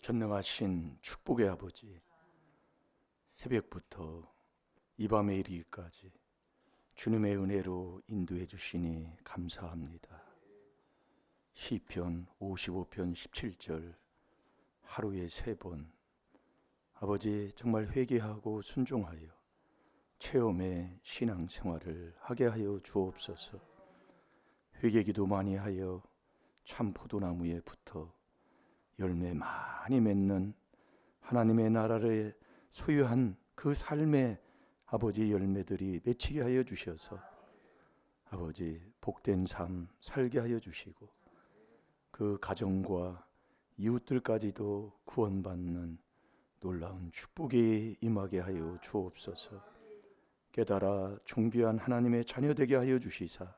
전능하신 축복의 아버지, 새벽부터 이 밤에 이르기까지 주님의 은혜로 인도해 주시니 감사합니다. 시편 55편 17절 하루에 3번 아버지 정말 회개하고 순종하여 체험의 신앙생활을 하게 하여 주옵소서. 회개기도 많이 하여 참 포도나무에 붙어 열매 많이 맺는 하나님의 나라를 소유한 그 삶의 아버지 열매들이 맺히게 하여 주셔서 아버지 복된 삶 살게 하여 주시고 그 가정과 이웃들까지도 구원받는 놀라운 축복이 임하게 하여 주옵소서. 깨달아 존귀한 하나님의 자녀 되게 하여 주시사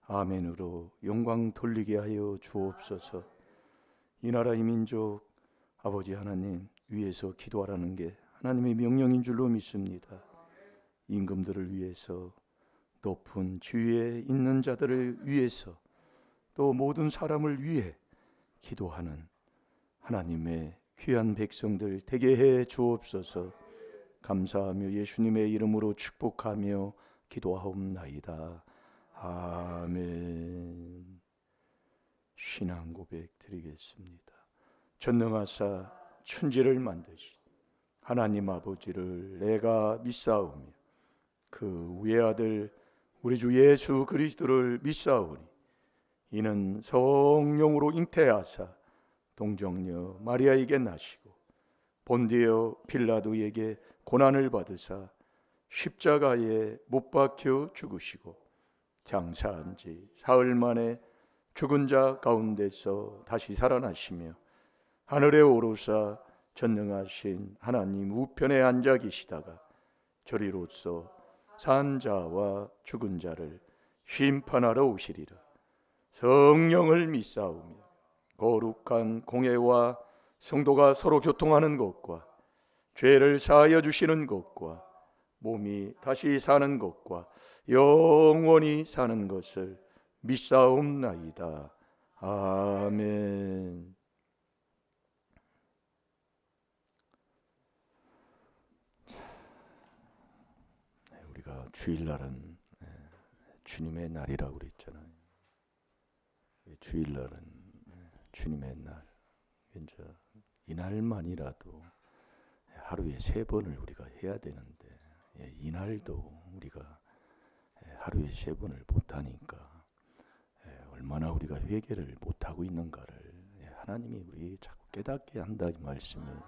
아멘으로 영광 돌리게 하여 주옵소서. 이 나라 이 민족 아버지 하나님 위해서 기도하라는 게 하나님의 명령인 줄로 믿습니다. 임금들을 위해서, 높은 지위에 있는 자들을 위해서, 또 모든 사람을 위해 기도하는 하나님의 귀한 백성들 되게 해 주옵소서. 감사하며 예수님의 이름으로 축복하며 기도하옵나이다. 아멘. 신앙 고백 드리겠습니다. 전능하사 천지를 만드신 하나님 아버지를 내가 믿사오며 그 외아들 우리 주 예수 그리스도를 믿사오니 이는 성령으로 잉태하사 동정녀 마리아에게 나시고 본디오 빌라도에게 고난을 받으사 십자가에 못 박혀 죽으시고 장사한 지 사흘 만에 죽은 자 가운데서 다시 살아나시며 하늘에 오르사 전능하신 하나님 우편에 앉아 계시다가 저리로서 산 자와 죽은 자를 심판하러 오시리라. 성령을 믿사오며 거룩한 공회와 성도가 서로 교통하는 것과 죄를 사하여 주시는 것과 몸이 다시 사는 것과 영원히 사는 것을 믿사옵나이다. 아멘. 우리가 주일날은 주님의 날이라고 그랬잖아요. 주일날은 주님의 날. 이제 이날만이라도 하루에 3번을 우리가 해야 되는데 이날도 우리가 하루에 3번을 못하니까 얼마나 우리가 회개를 못하고 있는가를 하나님이 우리 자꾸 깨닫게 한다 이 말씀이에요.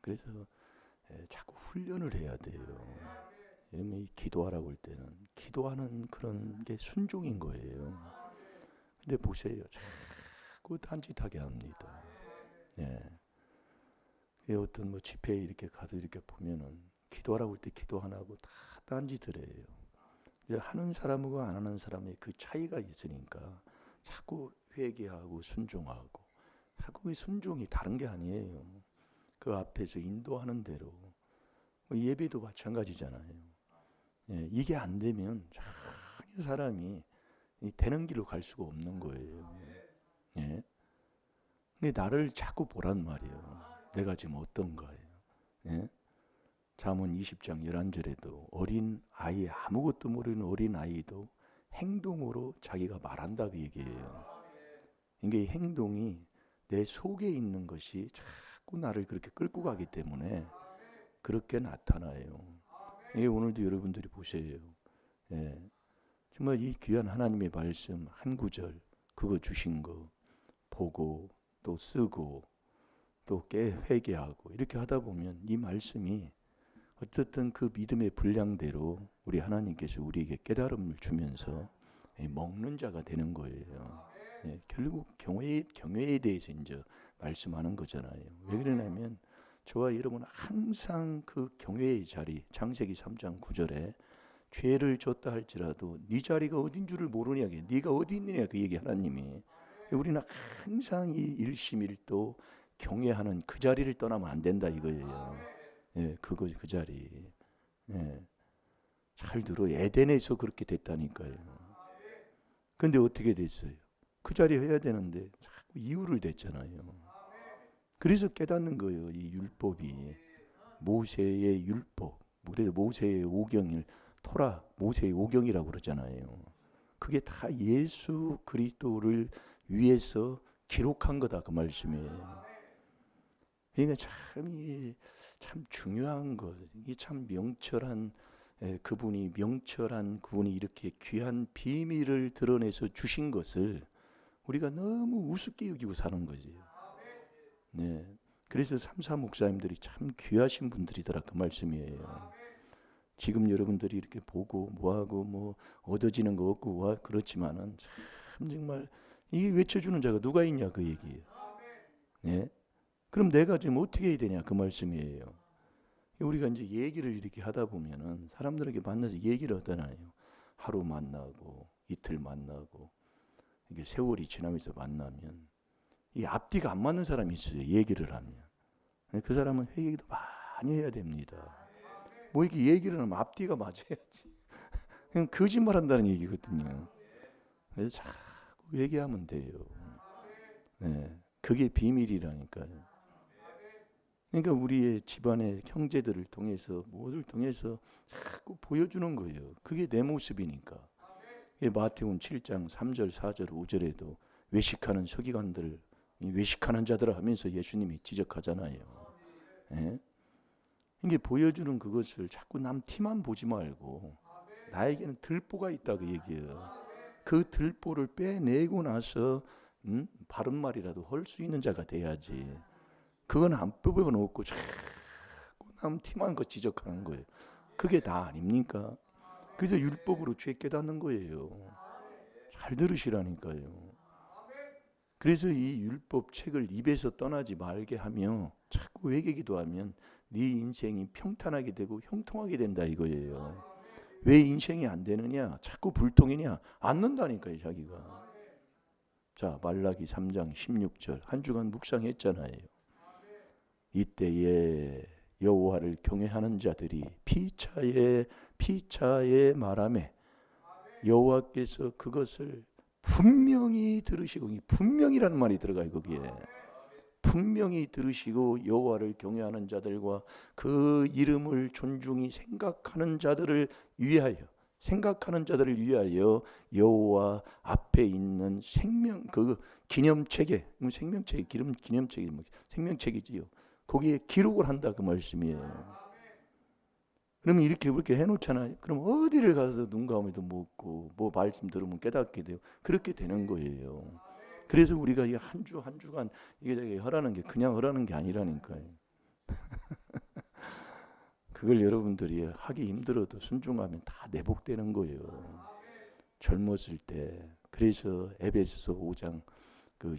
그래서 자꾸 훈련을 해야 돼요. 이러면 이 기도하라고 할 때는 기도하는 그런 게 순종인 거예요. 근데 보세요. 자꾸 딴짓하게 합니다. 어떤 뭐 집회에 이렇게 가서 이렇게 보면은 기도하라고 할 때 기도 안 하고 다 딴짓을 해요. 이제 하는 사람과 안 하는 사람의 그 차이가 있으니까 자꾸 회개하고 순종하고 자꾸 그 순종이 다른 게 아니에요. 그 앞에서 인도하는 대로 예배도 마찬가지잖아요. 이게 안 되면 전혀 사람이 되는 길로 갈 수가 없는 거예요. 근데 나를 자꾸 보란 말이에요. 내가 지금 어떤가예요. 잠언 20장 11절에도 어린 아이, 아무것도 모르는 어린 아이도 행동으로 자기가 말한다 그 얘기예요. 이게 행동이 내 속에 있는 것이 자꾸 나를 그렇게 끌고 가기 때문에 그렇게 나타나요. 오늘도 여러분들이 보세요. 정말 이 귀한 하나님의 말씀 한 구절 그거 주신 거 보고 또 쓰고 또 회개하고 이렇게 하다 보면 이 말씀이 어쨌든 그 믿음의 분량대로 우리 하나님께서 우리에게 깨달음을 주면서 먹는 자가 되는 거예요. 결국 경외에 대해서 이제 말씀하는 거잖아요. 왜 그러냐면 저와 여러분은 항상 그 경외의 자리, 창세기 3장 9절에 죄를 졌다 할지라도 네 자리가 어딘 줄을 모르냐, 네가 어디 있느냐 그 얘기 하나님이. 우리는 항상 이 일심일도 경외하는 그 자리를 떠나면 안 된다 이거예요. 그 자리. 잘 들어. 에덴에서 그렇게 됐다니까요. 근데 어떻게 됐어요? 그 자리 해야 되는데 자꾸 이유를 댔잖아요. 그래서 깨닫는 거예요. 이 율법이 모세의 율법, 그래서 모세의 오경일 토라, 모세의 오경이라고 그러잖아요. 그게 다 예수 그리스도를 위해서 기록한 거다 그 말씀이에요. 그러니까 참 중요한 것, 이 참 명철한 명철한 그분이 이렇게 귀한 비밀을 드러내서 주신 것을 우리가 너무 우습게 여기고 사는 거지. 네. 그래서 삼사 목사님들이 참 귀하신 분들이더라 그 말씀이에요. 지금 여러분들이 이렇게 보고 뭐하고 뭐 얻어지는 거 없고 와 그렇지만은 참 정말 이게 외쳐주는 자가 누가 있냐 그 얘기예요. 네. 그럼 내가 지금 어떻게 해야 되냐 그 말씀이에요. 우리가 이제 얘기를 이렇게 하다 보면은 사람들에게 만나서 얘기를 하잖아요. 하루 만나고 이틀 만나고 이게 세월이 지나면서 만나면 이 앞뒤가 안 맞는 사람이 있어요. 얘기를 하면 그 사람은 회개도 많이 해야 됩니다. 뭐 이렇게 얘기를 하면 앞뒤가 맞아야지. 그냥 거짓말한다는 얘기거든요. 그래서 자꾸 얘기하면 돼요. 네, 그게 비밀이라니까요. 그러니까 우리의 집안의 형제들을 통해서 모두를 통해서 자꾸 보여주는 거예요. 그게 내 모습이니까. 마태복음 7장 3절 4절 5절에도 외식하는 서기관들, 외식하는 자들 하면서 예수님이 지적하잖아요. 예? 이게 보여주는 그것을 자꾸 남 티만 보지 말고 나에게는 들보가 있다고 얘기해요. 그 들보를 빼내고 나서 바른 말이라도 할 수 있는 자가 돼야지. 그건 안 뽑아놓고 자꾸 남 티만 거 지적하는 거예요. 그게 다 아닙니까? 그래서 율법으로 죄 깨닫는 거예요. 잘 들으시라니까요. 그래서 이 율법 책을 입에서 떠나지 말게 하며 자꾸 외계기도 하면 네 인생이 평탄하게 되고 형통하게 된다 이거예요. 왜 인생이 안 되느냐? 자꾸 불통이냐? 안 는다니까요 자기가. 자 말라기 3장 16절 한 주간 묵상했잖아요. 이때에 여호와를 경외하는 자들이 피차에 말하매 여호와께서 그것을 분명히 들으시고, 분명이라는 말이 들어가요 거기에. 분명히 들으시고 여호와를 경외하는 자들과 그 이름을 존중히 생각하는 자들을 위하여 여호와 앞에 있는 생명책에 생명책이지요. 거기에 기록을 한다 그 말씀이에요. 그러면 이렇게 해놓잖아요. 그럼 어디를 가서 눈 감아도 먹고 뭐 말씀 들으면 깨닫게 돼요. 그렇게 되는 거예요. 그래서 우리가 이 한 주간 이게 하라는 게 그냥 하라는 게 아니라니까요. 그걸 여러분들이 하기 힘들어도 순종하면 다 내복되는 거예요. 젊었을 때. 그래서 에베소서 5장 그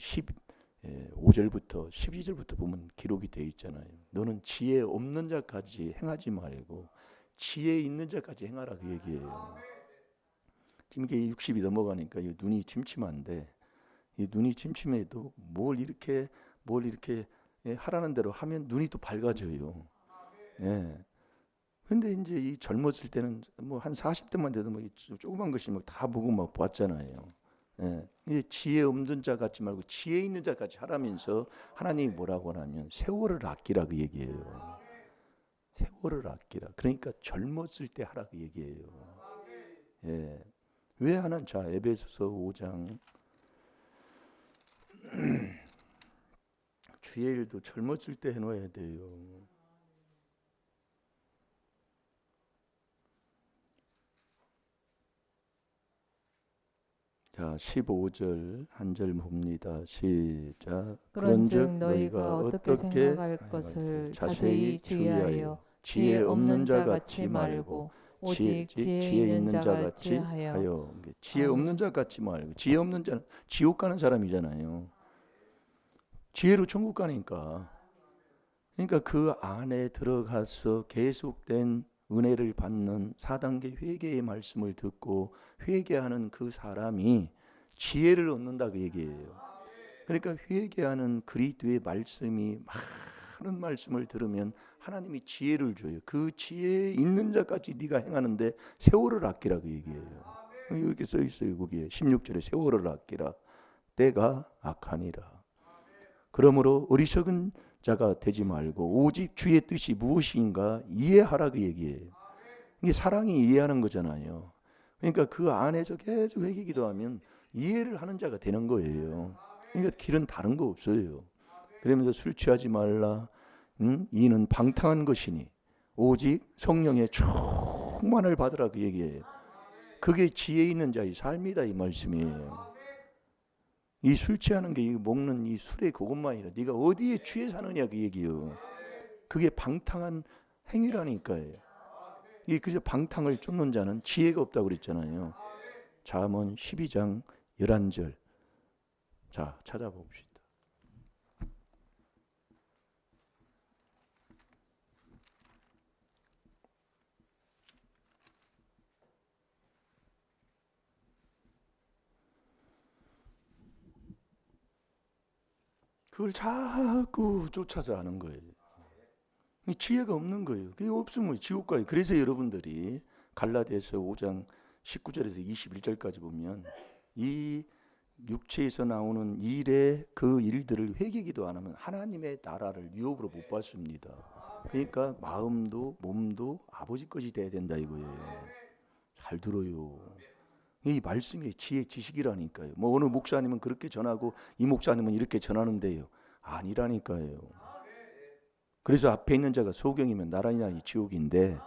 5절부터 12절부터 보면 기록이 되어 있잖아요. 너는 지혜 없는 자까지 행하지 말고 지혜 있는 자까지 행하라 그 얘기예요. 지금 이게 60이 넘어가니까 이 눈이 침침한데 이 눈이 침침해도 뭘 이렇게 하라는 대로 하면 눈이 또 밝아져요. 예. 근데 이제 이 젊었을 때는 뭐 한 40대만 돼도 뭐 조그만 것이 막 다 보고 막 봤잖아요. 예. 이제 지혜 없는 자 같지 말고 지혜 있는 자 같이 하라면서 하나님이 뭐라고 하냐면 세월을 아끼라 그 얘기예요. 세월을 아끼라. 그러니까 젊었을 때 하라 그 얘기예요. 예. 왜 하는 자 에베소서 5장 주의 일도 젊었을 때 해놓아야 돼요. 자 15절 한 절 봅니다. 시작. 그런즉 너희가 어떻게 생각할 것을 자세히 주의하여 지혜 없는 자 같이 말고 오직 지혜 있는 자 같이 하여. 지혜 없는 자 같이 말고. 지혜 없는 자는 지옥 가는 사람이잖아요. 지혜로 천국 가니까. 그러니까 그 안에 들어가서 계속된 은혜를 받는 4단계 회개의 말씀을 듣고 회개하는 그 사람이 지혜를 얻는다 그 얘기예요. 그러니까 회개하는 그리스도의 말씀이 많은 말씀을 들으면 하나님이 지혜를 줘요. 그 지혜 있는 자까지 네가 행하는데 세월을 아끼라 그 얘기예요. 이렇게 써 있어요. 거기에 16절에 세월을 아끼라. 때가 악하니라. 그러므로 어리석은 자가 되지 말고 오직 주의 뜻이 무엇인가 이해하라 그 얘기예요. 이게 사랑이 이해하는 거잖아요. 그러니까 그 안에서 계속 회개 기도하면 이해를 하는 자가 되는 거예요. 그러니까 길은 다른 거 없어요. 그러면서 술 취하지 말라. 이는 방탕한 것이니 오직 성령의 충만을 받으라 그 얘기예요. 그게 지혜 있는 자의 삶이다 이 말씀이에요. 이 술 취하는 게 먹는 이 술의 그것만 아니라 네가 어디에 취해 사느냐 그 얘기요. 그게 방탕한 행위라니까요. 이 그저 방탕을 쫓는 자는 지혜가 없다고 그랬잖아요. 잠언 12장 11절. 자, 찾아봅시다. 그걸 자꾸 쫓아서 하는 거예요. 지혜가 없는 거예요. 그게 없으면 지옥 가요. 그래서 여러분들이 갈라디아서 5장 19절에서 21절까지 보면 이 육체에서 나오는 일의 그 일들을 회개기도 안 하면 하나님의 나라를 유업으로 못 받습니다. 그러니까 마음도 몸도 아버지 것이 돼야 된다 이거예요. 잘 들어요. 이 말씀이 지혜 지식이라니까요. 뭐 어느 목사님은 그렇게 전하고 이 목사님은 이렇게 전하는데요. 아니라니까요. 그래서 앞에 있는 자가 소경이면 나라니 지옥인데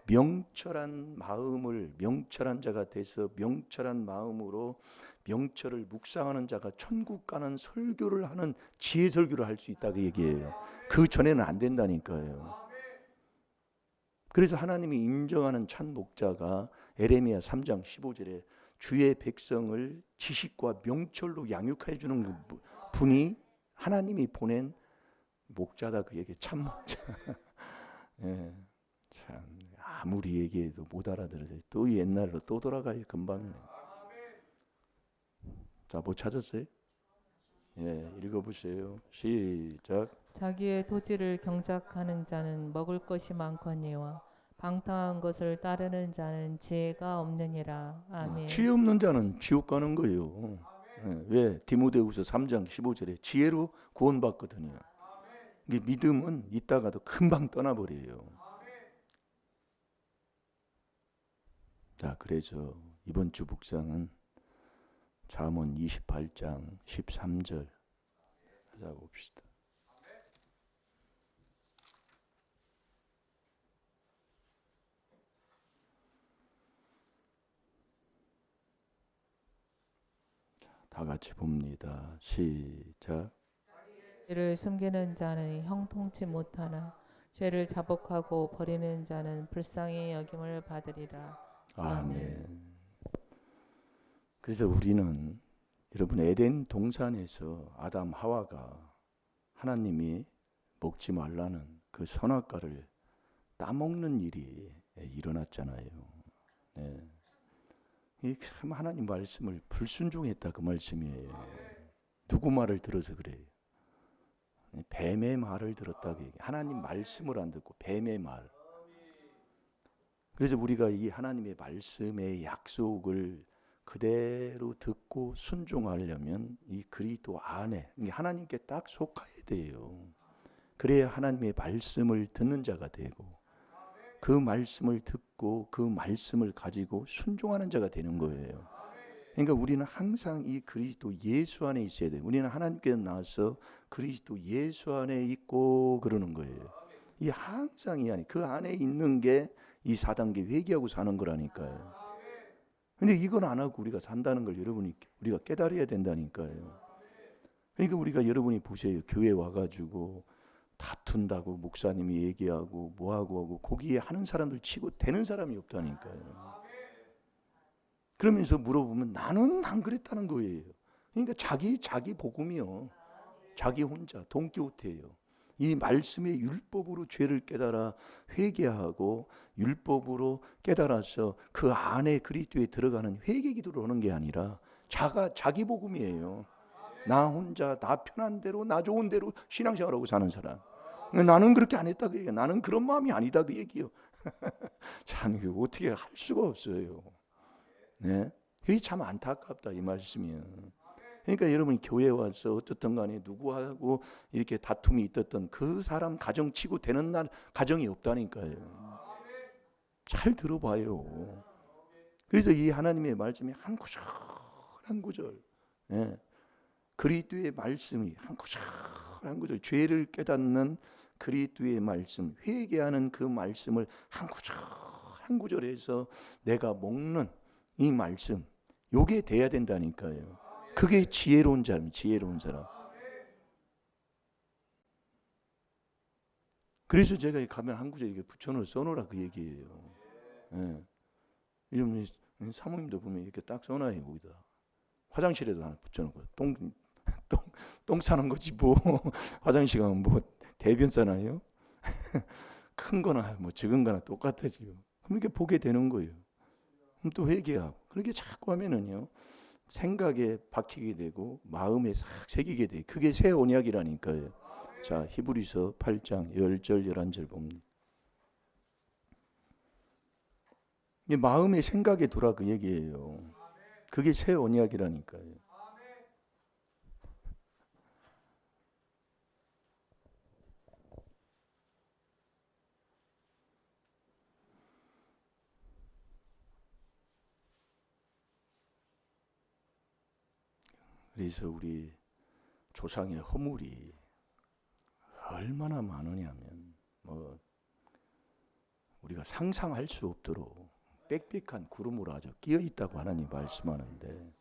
명철한 마음을 명철한 자가 돼서 명철한 마음으로 명철을 묵상하는 자가 천국 가는 설교를 하는 지혜 설교를 할 수 있다 그 얘기예요. 그 전에는 안 된다니까요. 그래서 하나님이 인정하는 참 목자가 에레미야 3장 15절에 주의 백성을 지식과 명철로 양육해 주는 분이 하나님이 보낸 목자다 그 얘기 참 목자. 예, 참 아무리 얘기해도 못 알아들어서 또 옛날로 또 돌아가요 금방. 자, 뭐 찾았어요? 예, 읽어보세요. 시작. 자기의 토지를 경작하는 자는 먹을 것이 많거니와 방탕한 것을 따르는 자는 지혜가 없느니라. 아멘. 지혜 없는 자는 지옥 가는 거예요. 예, 왜? 디모데후서 3장 15절에 지혜로 구원받거든요. 이게 믿음은 있다가도 금방 떠나버려요. 자, 그래서 이번 주 묵상은 잠언 28장 13절 찾아봅시다. 자, 다 같이 봅니다. 시작. 죄를 숨기는 자는 형통치 못하나 죄를 자복하고 버리는 자는 불쌍히 여김을 받으리라. 아멘. 그래서 우리는 여러분 에덴 동산에서 아담 하와가 하나님이 먹지 말라는 그 선악과를 따먹는 일이 일어났잖아요. 네. 이 하나님 말씀을 불순종했다 그 말씀이에요. 누구 말을 들어서 그래요? 뱀의 말을 들었다고 얘기해요. 하나님 말씀을 안 듣고 뱀의 말. 그래서 우리가 이 하나님의 말씀의 약속을 그대로 듣고 순종하려면 이 그리스도 안에 하나님께 딱 속해야 돼요. 그래야 하나님의 말씀을 듣는 자가 되고 그 말씀을 듣고 그 말씀을 가지고 순종하는 자가 되는 거예요. 그러니까 우리는 항상 이 그리스도 예수 안에 있어야 돼요. 우리는 하나님께 나와서 그리스도 예수 안에 있고 그러는 거예요. 이 항상 이 안에 그 안에 있는 게 이 4단계 회개하고 사는 거라니까요. 근데 이건 안 하고 우리가 산다는 걸 여러분이 우리가 깨달아야 된다니까요. 그러니까 우리가 여러분이 보세요. 교회 와가지고 다툰다고 목사님이 얘기하고 뭐하고 하고 거기에 하는 사람들 치고 되는 사람이 없다니까요. 그러면서 물어보면 나는 안 그랬다는 거예요. 그러니까 자기 복음이요. 자기 혼자 돈키호테예요. 이 말씀의 율법으로 죄를 깨달아 회개하고 율법으로 깨달아서 그 안에 그리스도에 들어가는 회개 기도를 하는 게 아니라 자기 복음이에요. 나 혼자 나 편한 대로 나 좋은 대로 신앙생활하고 사는 사람. 나는 그렇게 안 했다 그 얘기야. 나는 그런 마음이 아니다 그 얘기요. 참 이거 어떻게 할 수가 없어요. 네, 그게 참 안타깝다 이 말씀이에요. 그러니까 여러분이 교회에 와서 어떻든 간에 누구하고 이렇게 다툼이 있었던 그 사람 가정 치고 되는 날 가정이 없다니까요. 잘 들어봐요. 그래서 이 하나님의 말씀이 한 구절 한 구절, 예, 그리스도의 말씀이 한 구절 한 구절, 죄를 깨닫는 그리스도의 말씀, 회개하는 그 말씀을 한 구절 한 구절에서 내가 먹는 이 말씀, 요게 돼야 된다니까요. 그게 지혜로운 사람, 지혜로운 사람. 그래서 제가 가면 한 구절 이렇게 붙여놓어 써놓으라 그 얘기예요. 예. 이러면 사모님도 보면 이렇게 딱 써놔요. 거기다 화장실에도 하나 붙여놓고 똥 싸는 거지 뭐. 화장실 가면 뭐 대변 싸나요? 큰 거나 뭐 적은 거나 똑같아지요. 그럼 이렇게 보게 되는 거예요. 그럼 또 회개하고 그렇게 자꾸 하면은요 생각에 박히게 되고 마음에 싹 새기게 돼. 그게 새 언약이라니까요. 자, 히브리서 8장 10절 11절 봅니다. 이게 마음의 생각에 돌아 그 얘기예요. 그게 새 언약이라니까요. 그래서 우리 조상의 허물이 얼마나 많으냐면 뭐 우리가 상상할 수 없도록 빽빽한 구름으로 아주 끼어 있다고 하나님 말씀하는데,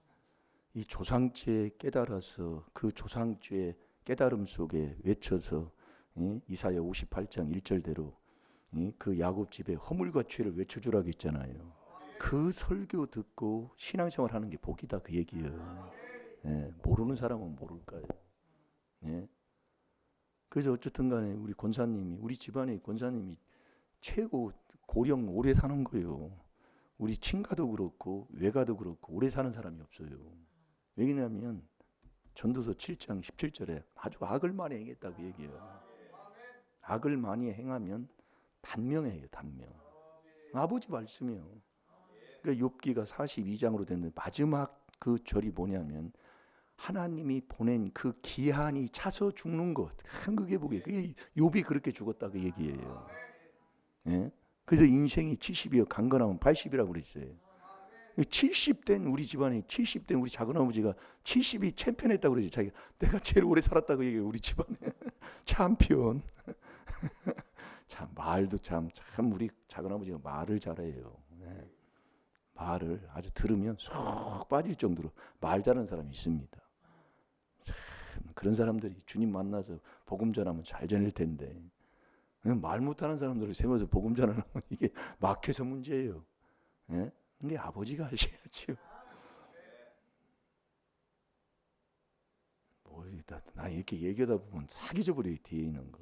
이 조상죄 깨달아서 그 조상죄 깨달음 속에 외쳐서 이사야 58장 1절대로 그 야곱 집에 허물과 죄를 외쳐주라고 했잖아요. 그 설교 듣고 신앙생활 하는 게 복이다 그 얘기예요. 예, 모르는 사람은 모를까요? 예. 그래서 어쨌든 간에 우리 권사님이, 우리 집안의 권사님이 최고 고령 오래 사는 거예요. 우리 친가도 그렇고 외가도 그렇고 오래 사는 사람이 없어요. 왜냐하면 전도서 7장 17절에 아주 악을 많이 행했다고 얘기해요. 악을 많이 행하면 단명해요. 단명. 아버지 말씀이요. 그러니까 욥기가 42장으로 됐는데 마지막 그 절이 뭐냐면 하나님이 보낸 그 기한이 차서 죽는 것. 한국에 보게. 그게 욥이 그렇게 죽었다 그 얘기예요. 예? 그래서 인생이 70이요 강건하면 80이라고 그랬어요. 70된 우리 집안에 70된 우리 작은아버지가 70이 챔피언했다고 그러지. 자기가 내가 제일 오래 살았다고 얘기해요. 우리 집안에. 챔피언. 참 말도 참 우리 작은아버지가 말을 잘해요. 네. 말을 아주 들으면 쏙 빠질 정도로 말 잘하는 사람이 있습니다. 참 그런 사람들이 주님 만나서 복음 전하면 잘 전할 텐데 말 못하는 사람들을 세워서 복음 전하면 이게 막혀서 문제예요. 예? 근데 아버지가 하셔야죠. 뭐 나 이렇게 얘기하다 보면 사기져 버려요. 뒤에 있는 거.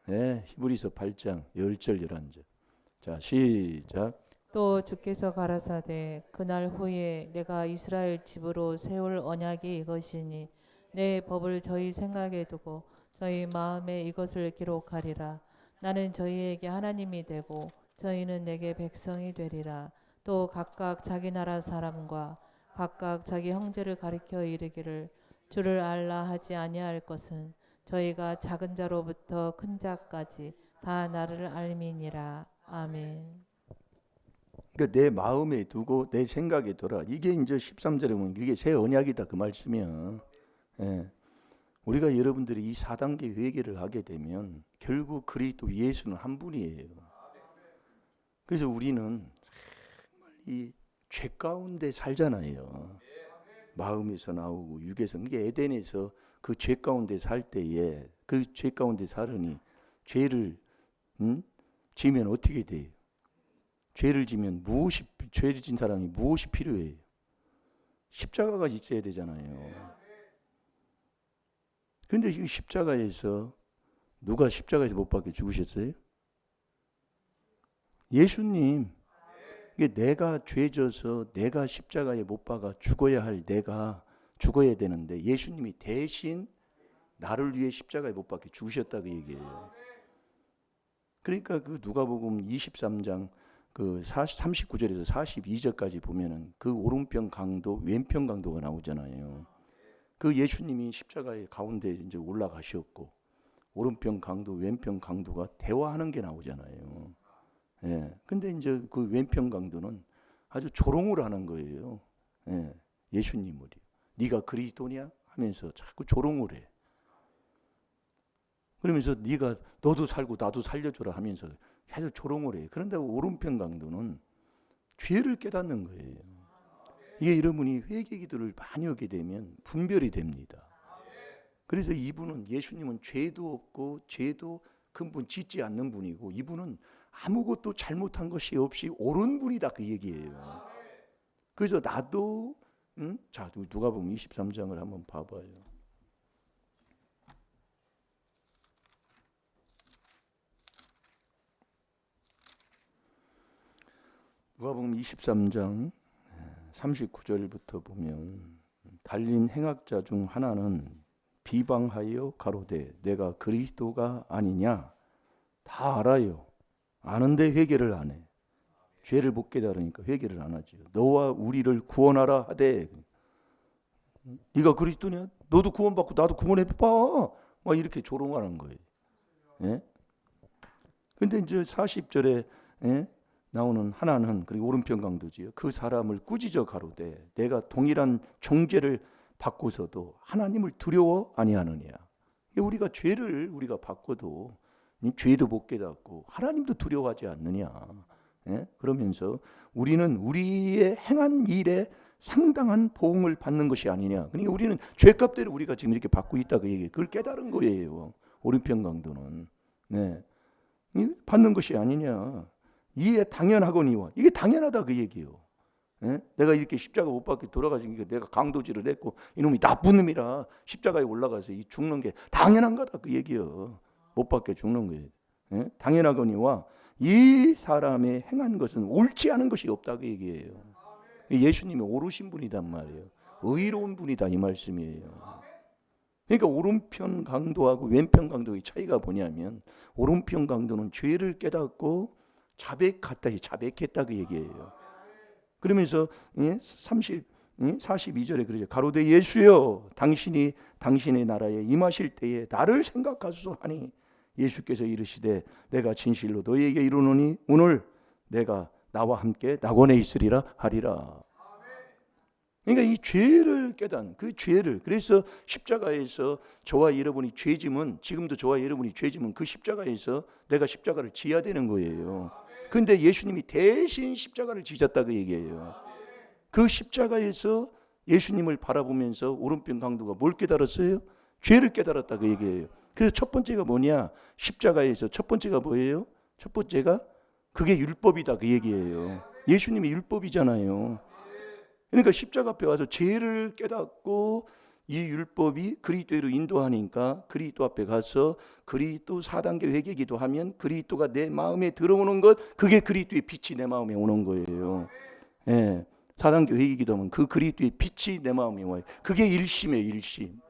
네, 히브리서 8장 10절 11절. 자, 시작. 또 주께서 가라사대 그날 후에 내가 이스라엘 집으로 세울 언약이 이것이니 내 법을 저희 생각에 두고 저희 마음에 이것을 기록하리라. 나는 저희에게 하나님이 되고 저희는 내게 백성이 되리라. 또 각각 자기 나라 사람과 각각 자기 형제를 가리켜 이르기를 주를 알라 하지 아니할 것은 저희가 작은 자로부터 큰 자까지 다 나를 알미니라. 아멘. 그러니까 내 마음에 두고 내 생각에 돌아. 이게 이제 13절에 보면 이게 새 언약이다 그 말씀이야. 예. 우리가 여러분들이 이 4단계 회개를 하게 되면 결국 그리스도 예수는 한 분이에요. 그래서 우리는 정말 이 죄 가운데 살잖아요. 마음에서 나오고 육에서. 이게 에덴에서 그 죄 가운데 살 때에 그 죄 가운데 살으니 죄를 지면 어떻게 돼요? 죄를 지면 죄를 진 사람이 무엇이 필요해요? 십자가가 있어야 되잖아요. 근데 이 십자가에서 누가 십자가에서 못 박혀 죽으셨어요? 예수님. 이게 내가 죄져서 내가 십자가에 못 박아 죽어야 할 내가 죽어야 되는데 예수님이 대신 나를 위해 십자가에 못 박혀 죽으셨다고 얘기해요. 그러니까 그 누가복음 23장 그 39절에서 42절까지 보면은 그 오른편 강도, 왼편 강도가 나오잖아요. 그 예수님이 십자가의 가운데 이제 올라가셨고 오른편 강도, 왼편 강도가 대화하는 게 나오잖아요. 예. 근데 이제 그 왼편 강도는 아주 조롱을 하는 거예요. 예. 예수님을요. 네가 그리스도냐 하면서 자꾸 조롱을 해. 그러면서 네가 너도 살고 나도 살려줘라 하면서 계속 조롱을 해. 그런데 오른편 강도는 죄를 깨닫는 거예요. 이게 여러분이 회개기도를 많이 하게 되면 분별이 됩니다. 그래서 이분은 예수님은 죄도 없고 죄도 근본 짓지 않는 분이고 이분은 아무것도 잘못한 것이 없이 옳은 분이다 그 얘기예요. 그래서 나도 자 누가복음 23장을 한번 봐봐요. 누가복음 23장 39절부터 보면 달린 행악자 중 하나는 비방하여 가로되 내가 그리스도가 아니냐 다 알아요. 아는데 회개를 안 해. 죄를 못 깨달으니까 회개를 안 하죠. 너와 우리를 구원하라 하되 네가 그리스도냐? 너도 구원받고 나도 구원해 봐. 막 이렇게 조롱하는 거예요. 예? 근데 이제 40절에 예? 나오는 하나는 그리고 오른편 강도지요. 그 사람을 꾸짖어 가로되 내가 동일한 종죄를 받고서도 하나님을 두려워 아니하느냐. 우리가 죄를 우리가 받고도 죄도 못 깨닫고 하나님도 두려워하지 않느냐. 예? 그러면서 우리는 우리의 행한 일에 상당한 보응을 받는 것이 아니냐. 그러니까 우리는 죄값대로 우리가 지금 이렇게 받고 있다 그 얘기. 그걸 깨달은 거예요. 오른편 강도는. 네. 받는 것이 아니냐. 이에 당연하거니와 이게 당연하다 그 얘기예요. 예? 내가 이렇게 십자가 못 박혀 돌아가시니까 내가 강도질을 했고 이놈이 나쁜 놈이라 십자가에 올라가서 이 죽는 게 당연한 거다 그 얘기예요. 못 박혀 죽는 거예요. 예? 당연하거니와 이 사람의 행한 것은 옳지 않은 것이 없다 그 얘기예요. 예수님이 옳으신 분이단 말이에요. 의로운 분이다 이 말씀이에요. 그러니까 오른편 강도하고 왼편 강도의 차이가 뭐냐면 오른편 강도는 죄를 깨닫고 자백했다 그 얘기예요. 그러면서 42절에 그러죠. 가로되 예수여 당신이 당신의 나라에 임하실 때에 나를 생각하소서 하니 예수께서 이르시되 내가 진실로 너희에게 이르노니 오늘 내가 나와 함께 낙원에 있으리라 하리라. 그러니까 이 죄를 깨닫는 그 죄를 그래서 십자가에서 저와 여러분이 죄짐은 지금도 저와 여러분이 죄짐은 그 십자가에서 내가 십자가를 지어야 되는 거예요. 근데 예수님이 대신 십자가를 지셨다 그 얘기예요. 그 십자가에서 예수님을 바라보면서 오른편 강도가 뭘 깨달았어요? 죄를 깨달았다 그 얘기예요. 그래서 첫 번째가 뭐냐? 십자가에서 첫 번째가 뭐예요? 첫 번째가 그게 율법이다 그 얘기예요. 예수님이 율법이잖아요. 그러니까 십자가 앞에 와서 죄를 깨닫고 이 율법이 그리스도로 인도하니까 그리스도 앞에 가서 그리스도 4단계 회개 기도하면 그리스도가 내 마음에 들어오는 것 그게 그리스도의 빛이 내 마음에 오는 거예요. 예. 4단계 회개 기도하면 그 그리스도의 빛이 내 마음에 와요. 그게 일심이에요, 일심.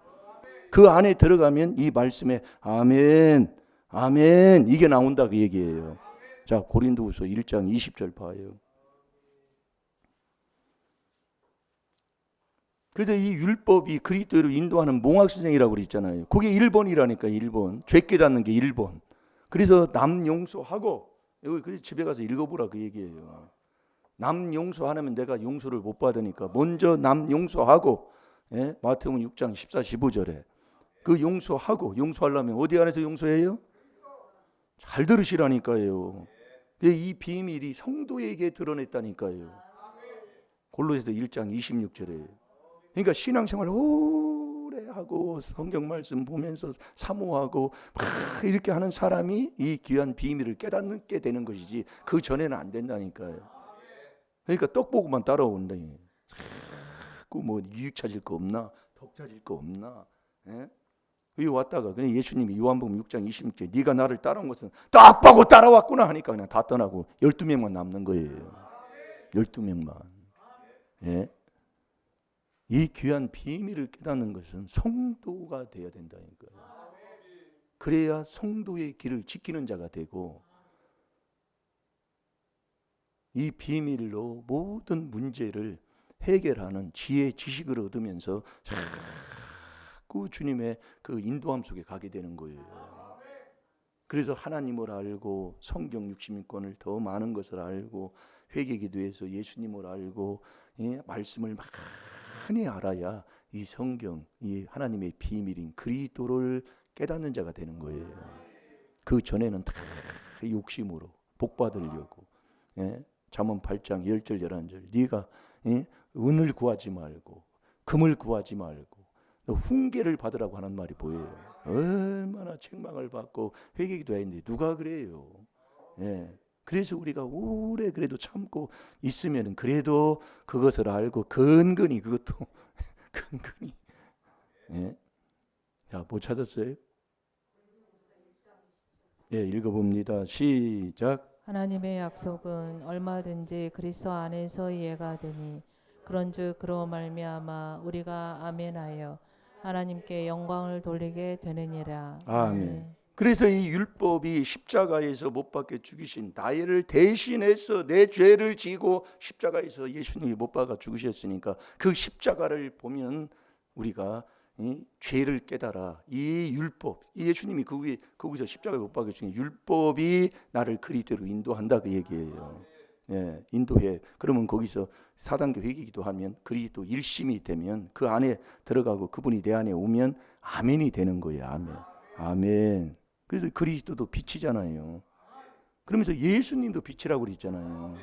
그 안에 들어가면 이 말씀에 아멘, 아멘 이게 나온다 그 얘기예요. 자, 고린도후서 1장 20절 봐요. 그래서 이 율법이 그리스도로 인도하는 몽학선생이라고 그랬잖아요. 그게 1번이라니까 1번. 죄 깨닫는 게 1번. 그래서 남 용서하고 그래서 집에 가서 읽어보라 그 얘기예요. 남 용서 안 하면 내가 용서를 못 받으니까 먼저 남 용서하고 예? 마태복음 6장 14, 15절에 그 용서하고 용서하려면 어디 안에서 용서해요? 잘 들으시라니까요. 이 비밀이 성도에게 드러냈다니까요. 골로새서 1장 26절에 그러니까 신앙생활 오래 하고 성경 말씀 보면서 사모하고 막 이렇게 하는 사람이 이 귀한 비밀을 깨닫게 되는 것이지 그 전에는 안 된다니까요. 그러니까 떡보고만 따라온다. 자꾸 뭐 유익 찾을 거 없나, 덕 찾을 거 없나. 예? 여기 왔다가 그냥 예수님이 요한복음 6장 26절 네가 나를 따라온 것은 떡보고 따라왔구나 하니까 그냥 다 떠나고 12명만 남는 거예요. 12명만. 예? 이 귀한 비밀을 깨닫는 것은 성도가 되어야 된다니까요. 그래야 성도의 길을 지키는 자가 되고 이 비밀로 모든 문제를 해결하는 지혜, 지식을 얻으면서 자꾸 주님의 그 인도함 속에 가게 되는 거예요. 그래서 하나님을 알고 성경 60권을 더 많은 것을 알고 회개기도해서 예수님을 알고 말씀을 많이 알아야 이 성경, 이 하나님의 비밀인 그리스도를 깨닫는 자가 되는 거예요. 그 전에는 다 욕심으로 복 받으려고. 잠언 8장 10절 11절 네가 은을 구하지 말고 금을 구하지 말고 너 훈계를 받으라고 하는 말이 보여요. 얼마나 책망을 받고 회개기도 했는데 누가 그래요. 그래서 우리가 오래 그래도 참고 있으면 그래도 그것을 알고 근근히 그것도 근근히 자, 못 찾았어요? 읽어봅니다. 시작. 하나님의 약속은 얼마든지 그리스도 안에서 이해가 되니 그런즉 그로 말미암아 우리가 아멘하여 하나님께 영광을 돌리게 되느니라. 아멘. 그래서 이 율법이 십자가에서 못 박혀 죽이신 나를 대신해서 내 죄를 지고 십자가에서 예수님이 못 박아 죽으셨으니까 그 십자가를 보면 우리가 죄를 깨달아 이 율법, 이 예수님이 그 위에 거기서 십자가에 못 박혀 죽인 율법이 나를 그리스도로 인도한다 그 얘기예요. 인도해. 그러면 거기서 4단계 회개기도 하면 그리스도 일심이 되면 그 안에 들어가고 그분이 내 안에 오면 아멘이 되는 거예요. 아멘. 아멘. 그래서 그리스도도 빛이잖아요. 그러면서 예수님도 빛이라고 그랬잖아요.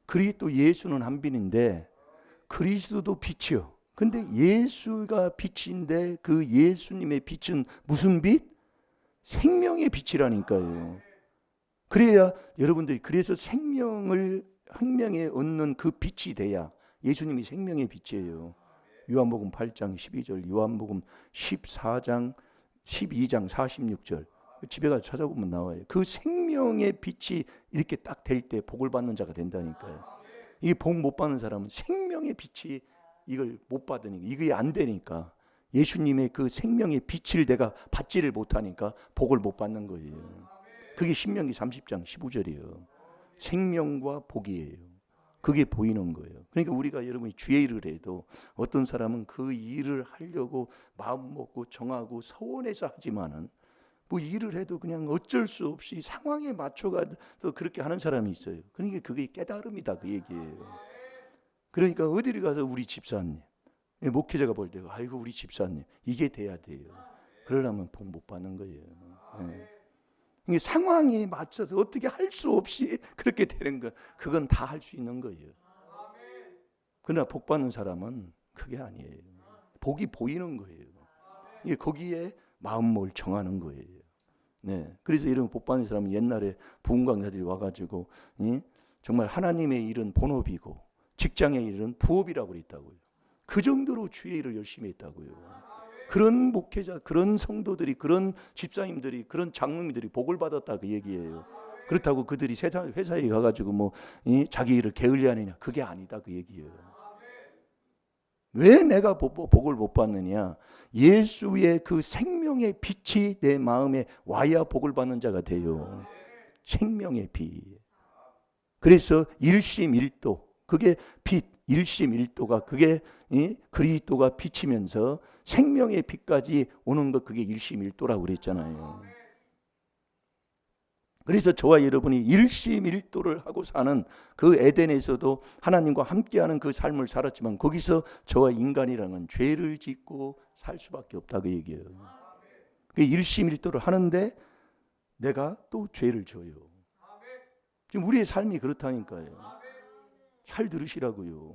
그리스도 예수는 한 빛인데 그리스도도 빛이요. 근데 예수가 빛인데 그 예수님의 빛은 무슨 빛? 생명의 빛이라니까요. 그래야 여러분들이 그래서 생명에 얻는 그 빛이 돼야 예수님이 생명의 빛이에요. 요한복음 8장 12절, 요한복음 14장 12장 46절 집에 가서 찾아보면 나와요. 그 생명의 빛이 이렇게 딱 될 때 복을 받는 자가 된다니까요. 이게 복 못 받는 사람은 생명의 빛이 이걸 못 받으니까 이게 안 되니까 예수님의 그 생명의 빛을 내가 받지를 못하니까 복을 못 받는 거예요. 그게 신명기 30장 15절이에요. 생명과 복이에요. 그게 보이는 거예요. 그러니까 우리가 여러분이 주의 일을 해도 어떤 사람은 그 일을 하려고 마음 먹고 정하고 서원해서 하지만은 뭐 일을 해도 그냥 어쩔 수 없이 상황에 맞춰가 또 그렇게 하는 사람이 있어요. 그러니까 그게 깨달음이다 그 얘기예요. 그러니까 어디를 가서 우리 집사님, 목회자가 볼 때 아이고 우리 집사님 이게 돼야 돼요. 그러려면 복 못 받는 거예요. 이게 상황에 맞춰서 어떻게 할 수 없이 그렇게 되는 거, 그건 다 할 수 있는 거예요. 그러나 복 받는 사람은 그게 아니에요. 복이 보이는 거예요. 이게 거기에 마음을 정하는 거예요. 그래서 이런 복 받는 사람은 옛날에 부흥 강사들이 와가지고 정말 하나님의 일은 본업이고 직장의 일은 부업이라고 그랬다고요. 그 정도로 주의 일을 열심히 했다고요. 그런 목회자, 그런 성도들이, 그런 집사님들이, 그런 장로님들이 복을 받았다 그 얘기예요. 그렇다고 그들이 회사에 가가지고 뭐 자기 일을 게을리하느냐, 그게 아니다 그 얘기예요. 왜 내가 복을 못 받느냐? 예수의 그 생명의 빛이 내 마음에 와야 복을 받는 자가 돼요. 생명의 빛. 그래서 일심일도, 그게 빛, 일심일도가 그게 그리스도가 비치면서 생명의 빛까지 오는 것, 그게 일심일도라고 그랬잖아요. 그래서 저와 여러분이 일심일도를 하고 사는 그 에덴에서도 하나님과 함께하는 그 삶을 살았지만 거기서 저와 인간이라는 죄를 짓고 살 수밖에 없다 그 얘기예요. 그 일심일도를 하는데 내가 또 죄를 져요. 지금 우리의 삶이 그렇다니까요. 잘 들으시라고요.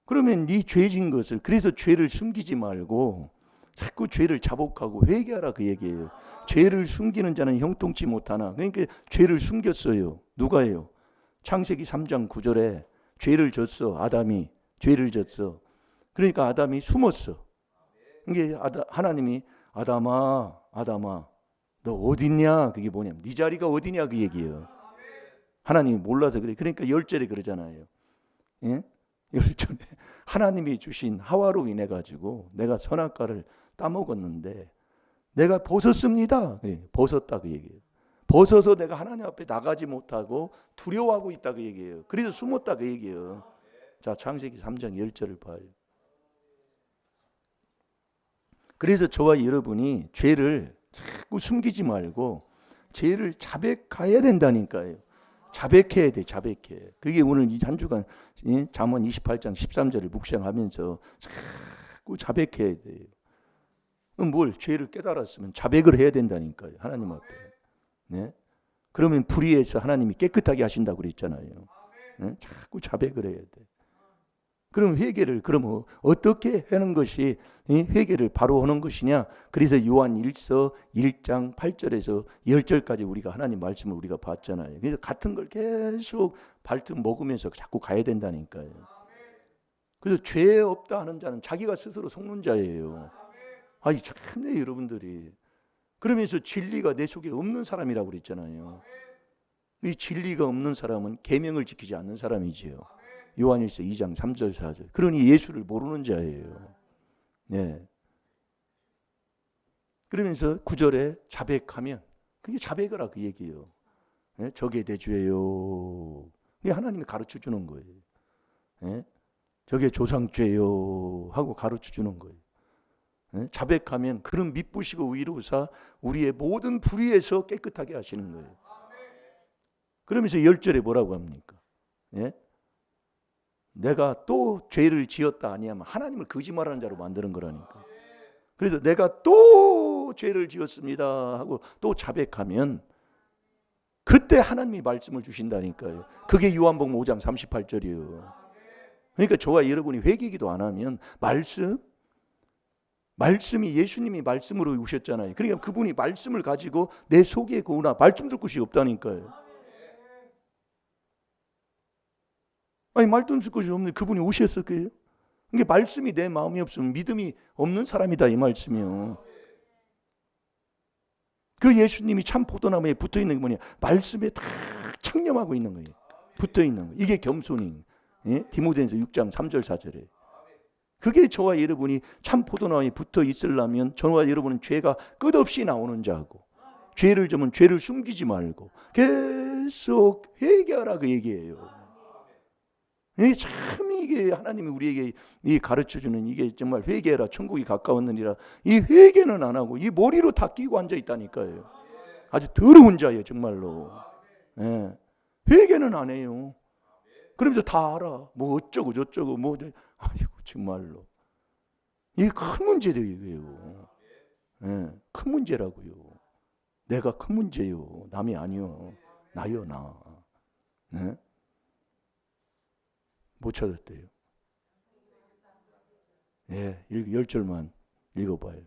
그러면 네 죄진 것을, 그래서 죄를 숨기지 말고 자꾸 죄를 자복하고 회개하라 그 얘기예요. 죄를 숨기는 자는 형통치 못하나. 그러니까 죄를 숨겼어요. 누가요? 창세기 3장 9절에 죄를 졌어. 아담이 죄를 졌어. 그러니까 아담이 숨었어. 이게 하나님이 아담아 너 어딨냐? 그게 뭐냐면 네 자리가 어디냐 그 얘기예요. 하나님이 몰라서 그래. 그러니까 10절에 그러잖아요. 10절에 하나님이 주신 하와로 인해 가지고 내가 선악과를 따먹었는데 내가 벗었습니다. 벗었다 그 얘기예요. 벗어서 내가 하나님 앞에 나가지 못하고 두려워하고 있다 그 얘기예요. 그래서 숨었다 그 얘기예요. 자, 창세기 3장 10절을 봐요. 그래서 저와 여러분이 죄를 자꾸 숨기지 말고 죄를 자백해야 된다니까요. 자백해야 돼, 자백해. 그게 오늘 이 한 주간 잠언 28장 13절을 묵상하면서 자꾸 자백해야 돼요. 뭘 죄를 깨달았으면 자백을 해야 된다니까요. 하나님 앞에. 네? 그러면 불의해서 하나님이 깨끗하게 하신다고 그랬잖아요. 네? 자꾸 자백을 해야 돼. 그럼 회개를 그럼 어떻게 하는 것이 회개를 바로 하는 것이냐? 그래서 요한 1서 1장 8절에서 10절까지 우리가 하나님 말씀을 우리가 봤잖아요. 그래서 같은 걸 계속 발등 먹으면서 자꾸 가야 된다니까요. 그래서 죄 없다 하는 자는 자기가 스스로 속는 자예요. 아니 참네 여러분들이. 그러면서 진리가 내 속에 없는 사람이라고 그랬잖아요. 이 진리가 없는 사람은 계명을 지키지 않는 사람이지요. 요한일서 2장 3절 4절. 그러니 예수를 모르는 자예요. 네. 그러면서 9절에 자백하면 그게 자백하라 그 얘기예요. 네? 저게 내 죄요. 그게 하나님이 가르쳐 주는 거예요. 네? 저게 조상죄요 하고 가르쳐 주는 거예요. 네? 자백하면 그런 미쁘시고 의로우사 우리의 모든 불의에서 깨끗하게 하시는 거예요. 그러면서 10절에 뭐라고 합니까? 네? 내가 또 죄를 지었다 아니하면 하나님을 거짓말하는 자로 만드는 거라니까. 그래서 내가 또 죄를 지었습니다 하고 또 자백하면 그때 하나님이 말씀을 주신다니까요. 그게 요한복음 5장 38절이에요. 그러니까 저와 여러분이 회개기도 안 하면 말씀이 예수님이 말씀으로 오셨잖아요. 그러니까 그분이 말씀을 가지고 내 속에 거우나 말씀 들 곳이 없다니까요. 아니 말씀 쓸 곳이 없는데 그분이 오셨을 거예요. 그러니까 말씀이 내 마음에 없으면 믿음이 없는 사람이다 이 말씀이요. 그 예수님이 참 포도나무에 붙어있는 게 뭐냐, 말씀에 다 청렴하고 있는 거예요. 붙어있는 거예요. 이게 겸손이. 예? 디모데전서 6장 3절 4절에. 그게 저와 여러분이 참 포도나무에 붙어 있으려면 저와 여러분은 죄가 끝없이 나오는 자고, 죄를 지으면 죄를 숨기지 말고 계속 회개하라 그 얘기예요. 참 이게 하나님이 우리에게 가르쳐주는 이게 정말 회개해라 천국이 가까웠느니라. 이 회개는 안 하고 이 머리로 다 끼고 앉아 있다니까요. 아주 더러운 자예요 정말로. 예. 회개는 안 해요. 그러면서 다 알아. 뭐 어쩌고 저쩌고 뭐 아이고 정말로 이게 큰 문제예요. 예. 큰 문제라고요. 내가 큰 문제요. 남이 아니요. 나요 나. 예? 못 찾았대요. 예, 10절만 읽어봐요.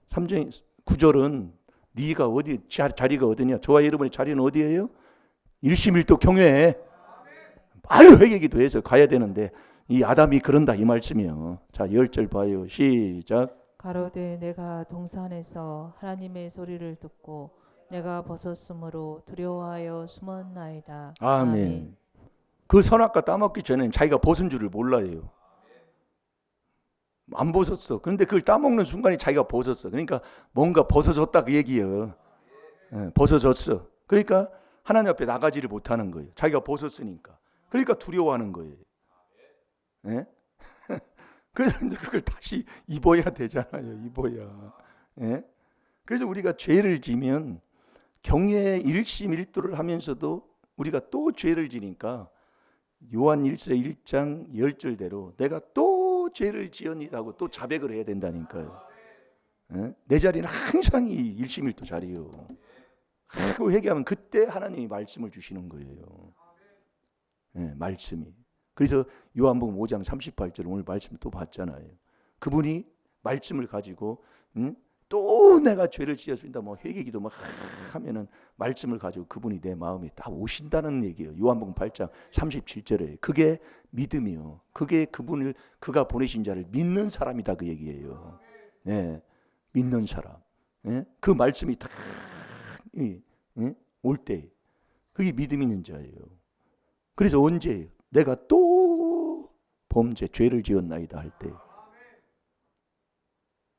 3장 9절은 네가 어디 자리가 어디냐? 저와 여러분의 자리는 어디예요? 일심일도 경외해. 빨리 회개기도 해서 가야 되는데 이 아담이 그런다 이 말씀이요. 자, 10절 봐요. 시작. 가로되 내가 동산에서 하나님의 소리를 듣고 내가 벗었으므로 두려워하여 숨었나이다. 아멘. 그 선악과 따먹기 전에는 자기가 벗은 줄을 몰라요. 안 벗었어. 그런데 그걸 따먹는 순간에 자기가 벗었어. 그러니까 뭔가 벗어졌다 그 얘기예요. 예, 벗어졌어. 그러니까 하나님 앞에 나가지를 못하는 거예요. 자기가 벗었으니까. 그러니까 두려워하는 거예요. 예? 그래서 그걸 다시 입어야 되잖아요. 입어야. 예? 그래서 우리가 죄를 지면 경외 일심일도를 하면서도 우리가 또 죄를 지니까 요한 1서 1장 10절대로 내가 또 죄를 지었니다 하고 또 자백을 해야 된다니까요. 예? 내 자리는 항상 이 일심일도 자리요. 하고 회개하면 그때 하나님이 말씀을 주시는 거예요. 예, 말씀이. 그래서 요한복음 5장 38절 오늘 말씀 또 봤잖아요. 그분이 말씀을 가지고 또 내가 죄를 지었습니다. 뭐 회개기도 막 하면은 말씀을 가지고 그분이 내 마음에 딱 오신다는 얘기예요. 요한복음 8장 37절에 그게 믿음이요. 그게 그가 보내신 자를 믿는 사람이다 그 얘기예요. 네, 믿는 사람. 네? 그 말씀이 딱 올 때 그게 믿음 있는 자예요. 그래서 언제 내가 또 범죄 죄를 지었나이다 할 때.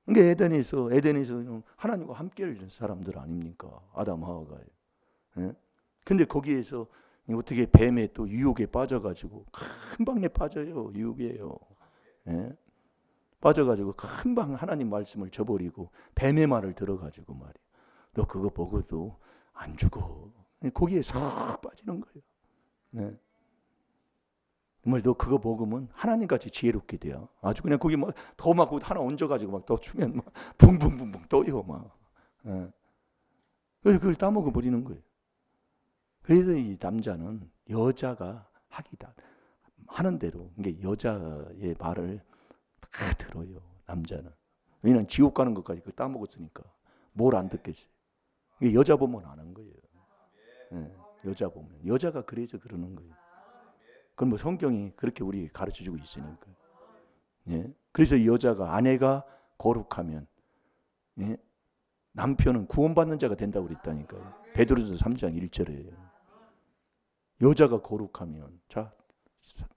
그러니까 에덴에서 하나님과 함께 할 사람들 아닙니까? 아담 하와가. 예? 근데 거기에서 어떻게 뱀의 또 유혹에 빠져가지고 금방 빠져요. 유혹이에요. 예? 빠져가지고 금방 하나님 말씀을 저버리고 뱀의 말을 들어가지고 말이야. 너 그거 먹어도 안 죽어. 거기에 싹 빠지는 거예요. 네. 정말 너 그거 먹으면 하나님같이 지혜롭게 돼요. 아주 그냥 거기 막 더 막 하나 얹어가지고 막 더 주면 막 붕붕붕붕 떠요 막. 예. 그래서 그걸 따먹어 버리는 거예요. 그래서 이 남자는 여자가 하는 대로, 그러니까 여자의 말을 다 들어요. 남자는. 왜냐면 지옥 가는 것까지 그 따먹었으니까 뭘 안 듣겠어요. 이게 여자 보면 아는 거예요. 예. 여자 보면. 여자가 그래서 그러는 거예요. 그건 뭐 성경이 그렇게 우리 가르쳐주고 있으니까. 예? 그래서 이 여자가, 아내가 거룩하면, 예? 남편은 구원받는 자가 된다고 그랬다니까요. 베드로전서 3장 1절에. 여자가 거룩하면, 자,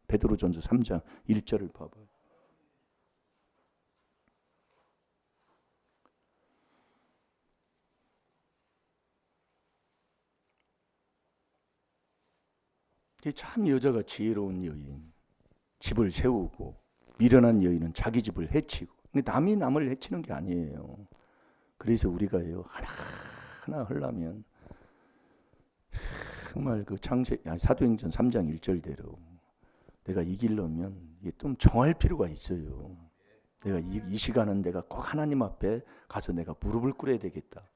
베드로전서 3장 1절을 봐봐요. 참 여자가 지혜로운 여인. 집을 세우고 미련한 여인은 자기 집을 해치고. 근데 남이 남을 해치는 게 아니에요. 그래서 우리가요, 하나 하려면 정말 그 사도행전 3장 1절대로 내가 이기려면 좀 정할 필요가 있어요. 내가 이 시간은 내가 꼭 하나님 앞에 가서 내가 무릎을 꿇어야 되겠다.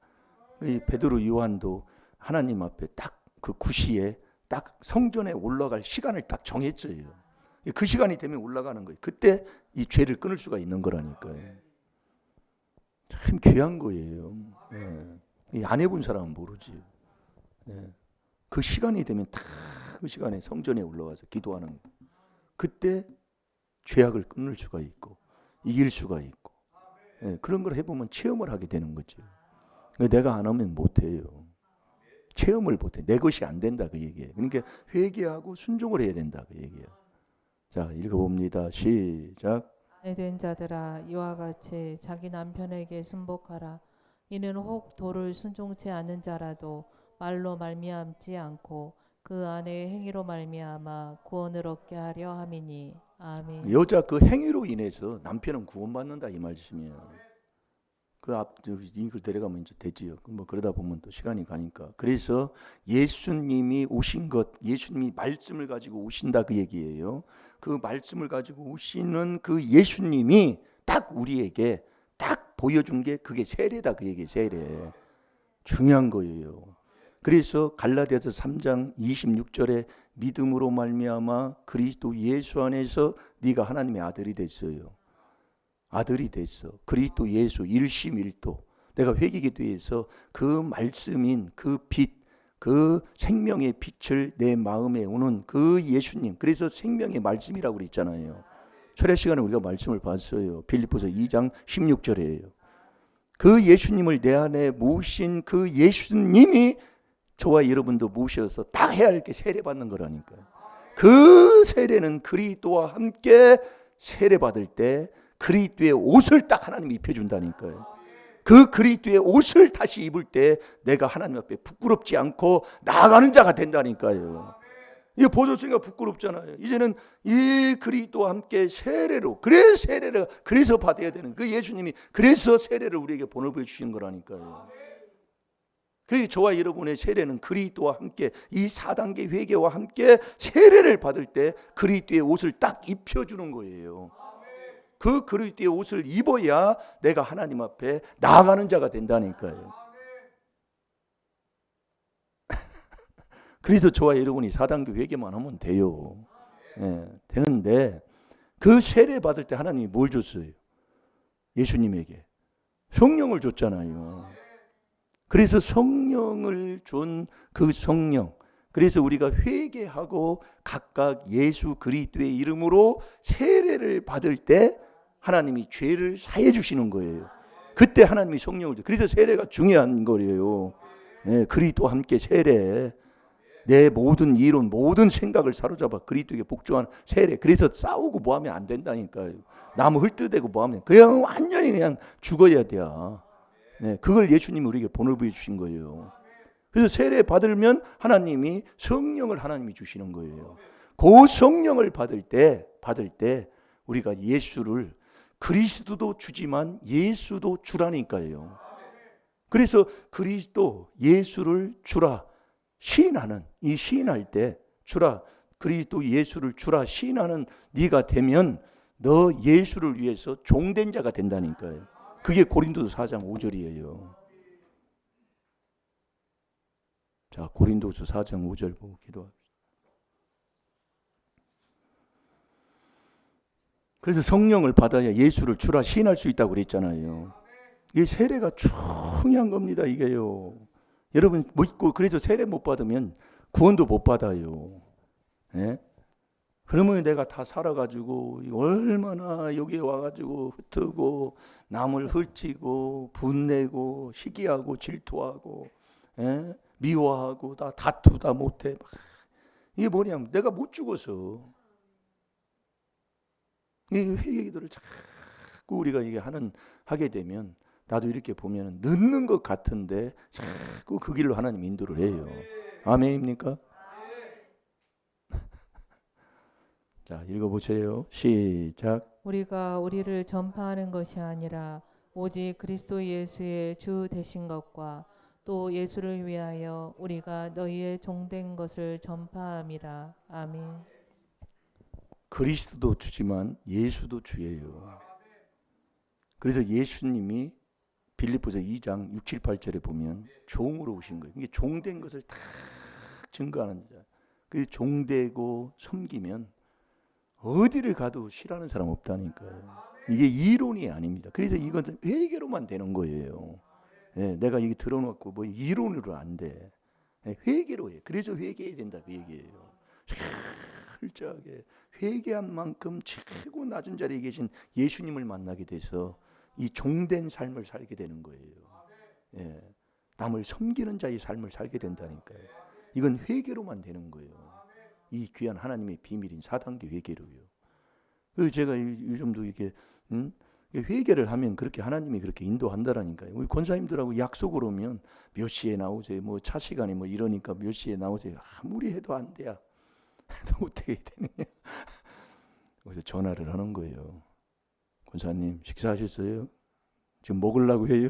이 베드로 요한도 하나님 앞에 딱 그 구시에 딱 성전에 올라갈 시간을 딱 정했어요. 그 시간이 되면 올라가는 거예요. 그때 이 죄를 끊을 수가 있는 거라니까요. 참 귀한 거예요. 예. 안 해본 사람은 모르지. 예. 그 시간이 되면 딱 그 시간에 성전에 올라가서 기도하는 거예요. 그때 죄악을 끊을 수가 있고 이길 수가 있고, 예. 그런 걸 해보면 체험을 하게 되는 거죠. 내가 안 하면 못해요. 체험을 못해. 내 것이 안 된다 그 얘기예요. 그러니까 회개하고 순종을 해야 된다 그 얘기예요. 자, 읽어봅니다. 시작. 된 자들아, 이와 같이 자기 남편에게 순복하라. 이는 혹 도를 순종치 않는 자라도 말로 말미암지 않고 그 안에 행위로 말미암아 구원을 얻게 하려 함이니. 아멘. 여자 그 행위로 인해서 남편은 구원받는다 이 말씀이에요. 그 앞 이걸 데려가면 이제 되지요. 뭐 그러다 보면 또 시간이 가니까. 그래서 예수님이 오신 것, 예수님이 말씀을 가지고 오신다 그 얘기예요. 그 말씀을 가지고 오시는 그 예수님이 딱 우리에게 딱 보여준 게 그게 세례다 그 얘기. 세례 중요한 거예요. 그래서 갈라디아서 3장 26절에 믿음으로 말미암아 그리스도 예수 안에서 네가 하나님의 아들이 됐어요. 아들이 됐어. 그리스도 예수 일심일도. 내가 회개기도에서 그 말씀인 그 빛, 그 생명의 빛을 내 마음에 오는 그 예수님. 그래서 생명의 말씀이라고 그랬잖아요. 철야 시간에 우리가 말씀을 봤어요. 빌립보서 2장 16절이에요. 그 예수님을 내 안에 모신 그 예수님이 저와 여러분도 모셔서 딱 해야 할 게 세례받는 거라니까요. 그 세례는 그리스도와 함께 세례받을 때 그리스도의 옷을 딱 하나님이 입혀준다니까요. 그 그리스도의 옷을 다시 입을 때 내가 하나님 앞에 부끄럽지 않고 나아가는 자가 된다니까요. 이거 보셨으니까 부끄럽잖아요. 이제는 이 그리스도와 함께 세례로, 그래서 받아야 되는 그 예수님이 그래서 세례를 우리에게 보내주신 거라니까요. 그 저와 여러분의 세례는 그리스도와 함께 이 4단계 회개와 함께 세례를 받을 때 그리스도의 옷을 딱 입혀주는 거예요. 그 그리스도의 옷을 입어야 내가 하나님 앞에 나아가는 자가 된다니까요. 그래서 저와 여러분이 4단계 회개만 하면 돼요. 예, 되는데 그 세례 받을 때 하나님이 뭘 줬어요? 예수님에게 성령을 줬잖아요. 그래서 성령을 준 그 성령, 그래서 우리가 회개하고 각각 예수 그리스도의 이름으로 세례를 받을 때 하나님이 죄를 사해 주시는 거예요. 그때 하나님이 성령을 줘. 그래서 세례가 중요한 거예요. 예, 그리스도와 함께 세례. 내 모든 이론, 모든 생각을 사로잡아 그리스도에게 복종하는 세례. 그래서 싸우고 뭐하면 안 된다니까요. 나무 헐뜯대고 뭐하면 그냥 완전히 그냥 죽어야 돼요. 네, 그걸 예수님이 우리에게 본을 보여주신 거예요. 그래서 세례 받으면 하나님이 성령을 하나님이 주시는 거예요. 그 성령을 받을 때 우리가 예수를 그리스도도 주지만 예수도 주라니까요. 그래서 그리스도 예수를 주라 시인하는 이 시인할 때 주라 그리스도 예수를 주라 시인하는 네가 되면 너 예수를 위해서 종된 자가 된다니까요. 그게 고린도서 4장 5절이에요. 자, 고린도서 4장 5절 보고 기도합시다. 그래서 성령을 받아야 예수를 주라 시인할 수 있다고 그랬잖아요. 이 세례가 중요한 겁니다. 이게요. 여러분 믿고 그래서 세례 못 받으면 구원도 못 받아요. 예? 그러면 내가 다 살아가지고 얼마나 여기에 와가지고 흩트고 남을 헐치고 분내고 시기하고 질투하고 예? 미워하고 다 다투다 못해. 이게 뭐냐면 내가 못 죽어서 이 회개기도를 자꾸 우리가 이게 하게 되면 나도 이렇게 보면 늦는 것 같은데 자꾸 그 길로 하나님 인도를 해요. 아멘입니까? 자, 읽어보세요. 시작. 우리가 우리를 전파하는 것이 아니라 오직 그리스도 예수의 주 되신 것과 또 예수를 위하여 우리가 너희의 종된 것을 전파함이라. 아멘. 그리스도도 주지만 예수도 주예요. 그래서 예수님이 빌립보서 2장 6, 7, 8절에 보면 종으로 오신 거예요. 이게 종된 것을 다 증거하는 자. 그 종되고 섬기면 어디를 가도 싫어하는 사람 없다니까요. 이게 이론이 아닙니다. 그래서 이건 회개로만 되는 거예요. 예, 내가 이게 들어놓고 뭐 이론으로 안 돼. 예, 회개로 해. 그래서 회개해야 된다 그 얘기예요. 철저하게 회개한 만큼 최고 낮은 자리에 계신 예수님을 만나게 돼서 이 종된 삶을 살게 되는 거예요. 예, 남을 섬기는 자의 삶을 살게 된다니까요. 이건 회개로만 되는 거예요. 이 귀한 하나님의 비밀인 4단계 회개로요. 그래서 제가 요즘도 이렇게 회개를 하면 그렇게 하나님이 그렇게 인도한다라니까요. 우리 권사님들하고 약속을 오면 몇 시에 나오세요. 뭐 차 시간에 뭐 이러니까 몇 시에 나오세요. 아무리 해도 안 돼요. 어떻게 되느냐. 그래서 전화를 하는 거예요. 권사님 식사하셨어요? 지금 먹으려고 해요.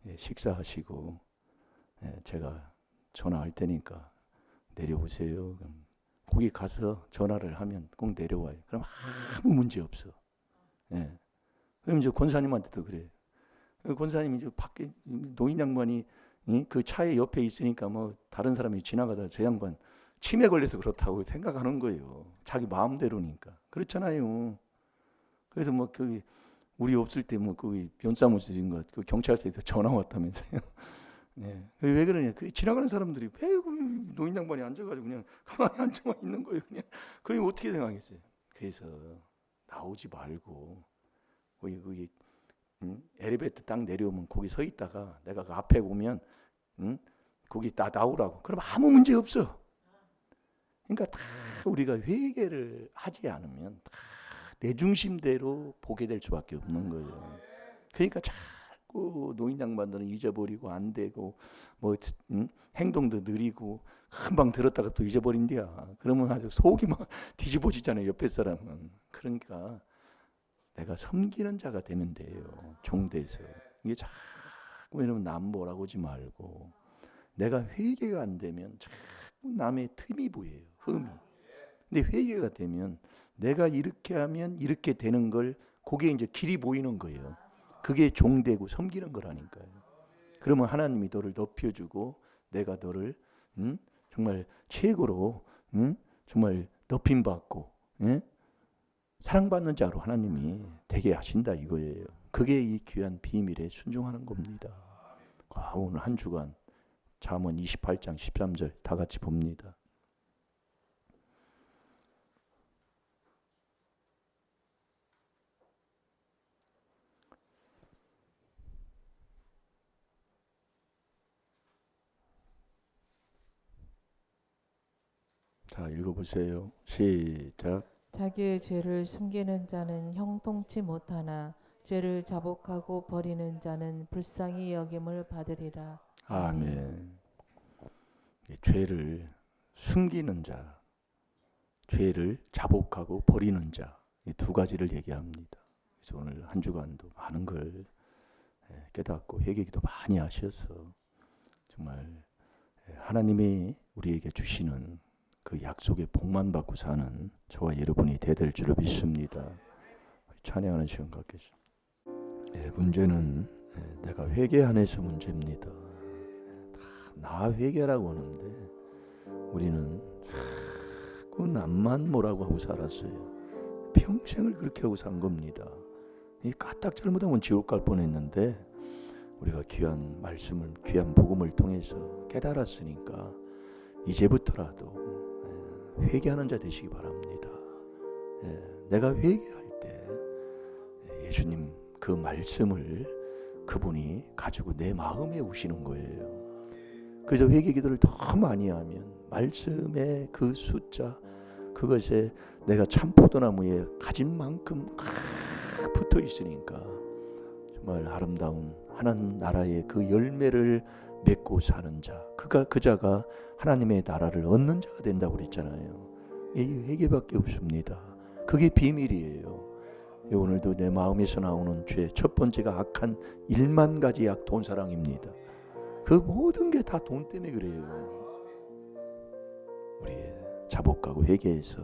예, 식사하시고 제가 전화할 테니까 내려오세요. 그럼 거기 가서 전화를 하면 꼭 내려와요. 그럼 아무 문제 없어. 예. 그럼 이제 권사님한테도 그래요. 권사님이 이제 밖에 노인 양반이 그 차에 옆에 있으니까 뭐 다른 사람이 지나가다 저 양반 치매 걸려서 그렇다고 생각하는 거예요. 자기 마음대로니까. 그렇잖아요. 그래서 뭐 그 우리 없을 때 뭐 그 변사무소인 것 그 경찰서에서 전화 왔다면서요. 네. 왜 그러냐? 그 지나가는 사람들이 왜 노인 양반이 앉아가지고 그냥 가만히 앉아만 있는 거예요. 그냥 그럼 어떻게 생각하겠어요? 그래서 나오지 말고 거기 엘리베이터 딱 내려오면 거기 서 있다가 내가 그 앞에 오면 거기 다 나오라고. 그럼 아무 문제 없어. 그러니까 다 우리가 회개를 하지 않으면 다 내 중심대로 보게 될 수밖에 없는 거예요. 그러니까 자꾸 노인 양반들은 잊어버리고 안 되고 뭐 행동도 느리고 금방 들었다가 또 잊어버린대야. 그러면 아주 속이 막 뒤집어지잖아요. 옆에 사람은. 그러니까 내가 섬기는 자가 되면 돼요. 종돼서. 이게 자꾸 이러면 남 뭐라고 하지 말고 내가 회개가 안 되면 자꾸 남의 틈이 보여요. 흠이. 근데 회개가 되면 내가 이렇게 하면 이렇게 되는 걸 그게 이제 길이 보이는 거예요. 그게 종되고 섬기는 거라니까요. 그러면 하나님이 너를 높여주고 내가 너를 정말 최고로 정말 높임받고 사랑받는 자로 하나님이 되게 하신다 이거예요. 그게 이 귀한 비밀에 순종하는 겁니다. 오늘 한 주간 잠언 28장 13절 다 같이 봅니다. 자, 읽어보세요. 시작. 자기의 죄를 숨기는 자는 형통치 못하나 죄를 자복하고 버리는 자는 불쌍히 여김을 받으리라. 아멘. 죄를 숨기는 자, 죄를 자복하고 버리는 자, 이 두 가지를 얘기합니다. 그래서 오늘 한 주간도 많은 걸 깨닫고 회개기도 많이 하셔서 정말 하나님이 우리에게 주시는 그 약속의 복만 받고 사는 저와 여러분이 되될 줄을 믿습니다. 찬양하는 시간 갖겠습니다. 문제는 내가 회개 안에서 문제입니다. 나 회개라고 하는데 우리는 자꾸 남만 뭐라고 하고 살았어요. 평생을 그렇게 하고 산 겁니다. 이 까딱 잘못하면 지옥 갈 뻔했는데 우리가 귀한 말씀을, 귀한 복음을 통해서 깨달았으니까 이제부터라도 회개하는 자 되시기 바랍니다. 내가 회개할 때 예수님 그 말씀을 그분이 가지고 내 마음에 오시는 거예요. 그래서 회개 기도를 더 많이 하면 말씀의 그 숫자, 그것에 내가 참 포도나무에 가진 만큼 붙어 있으니까 정말 아름다운 하나님 나라의 그 열매를 맺고 사는 자, 그 자가 하나님의 나라를 얻는 자가 된다고 그랬잖아요. 이 회개밖에 없습니다. 그게 비밀이에요. 오늘도 내 마음에서 나오는 죄, 첫 번째가 악한 1만 가지 악, 돈사랑입니다. 그 모든 게 다 돈 때문에 그래요. 우리 자복하고 회개해서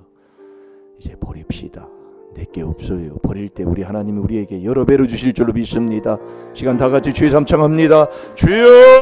이제 버립시다. 내게 없어요. 버릴 때 우리 하나님이 우리에게 여러 배로 주실 줄로 믿습니다. 시간 다 같이 주의 삼창합니다. 주여!